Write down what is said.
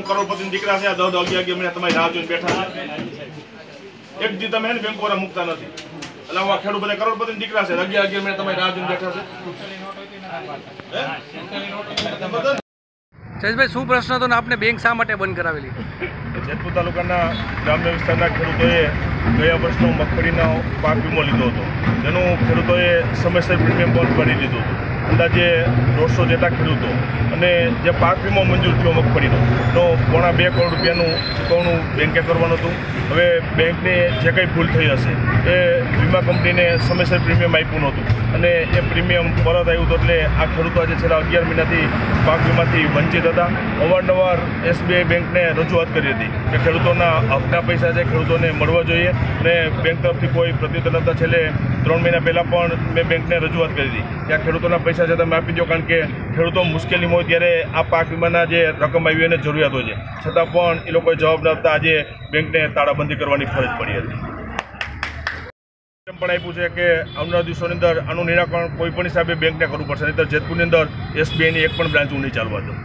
કરોડપતિ દીકરા છે 10-11 મહિના તમારી રાહ જોઈને બેઠા છે એક દી તમે બેંક વાળા મૂકતા નથી એટલે આ ખેડૂત બધા કરોડપતિ દીકરા છે 11 મહિના તમારી રાહ જોઈને બેઠા છે જયેશભાઈ શું પ્રશ્ન હતો ને આપને બેંક શા માટે બંધ કરાવેલી? જેતપુર તાલુકાના ગ્રામ્ય વિસ્તારના ખેડૂતોએ ગયા વર્ષનો મગફળીનો પાક વીમો લીધો હતો, જેનું ખેડૂતોએ સમયસર પ્રીમિયમ પણ ભરી લીધું હતું. અંદાજે 150 જેટલા ખેડૂતો અને જે પાક વીમો મંજૂર થયો મગફળીનો તો 2.5 કરોડ રૂપિયાનું ચૂકવણું બેંકે કરવાનું હતું. હવે બેંકને જે કંઈ ભૂલ થઈ હશે એ વીમા કંપનીને સમયસર પ્રીમિયમ આપ્યું નહોતું અને એ પ્રીમિયમ પરત આવ્યું હતું. એટલે આ ખેડૂતો આજે છેલ્લા 11 મહિનાથી પાક વીમાથી વંચિત હતા. અવારનવાર SBI બેંકને રજૂઆત કરી હતી કે ખેડૂતોના હકના પૈસા છે ખેડૂતોને મળવા જોઈએ અને બેંક તરફથી કોઈ પ્રત્યુત્તર નહોતા. છેલ્લે 3 મહિના પહેલાં પણ મેં બેંકને રજૂઆત કરી હતી કે આ ખેડૂતોના પૈસા છે તમે આપી દો, કારણ કે ખેડૂતો મુશ્કેલીમાં હોય ત્યારે આ પાક વીમાના જે રકમ આવી એને જરૂરિયાત હોય છે, છતાં પણ એ લોકોએ જવાબ ન આપતા આજે બેંકને તાળાબંધી કરવાની ફરજ પડી હતી. પણ આપ્યું છે કે આવનારા દિવસોની અંદર આનું નિરાકરણ કોઈ પણ હિસાબે બેંકને કરવું પડશે, નહીં તો જેતપુરની અંદર SBIની એક પણ બ્રાન્ચ હું નહીં ચાલવા દઉં.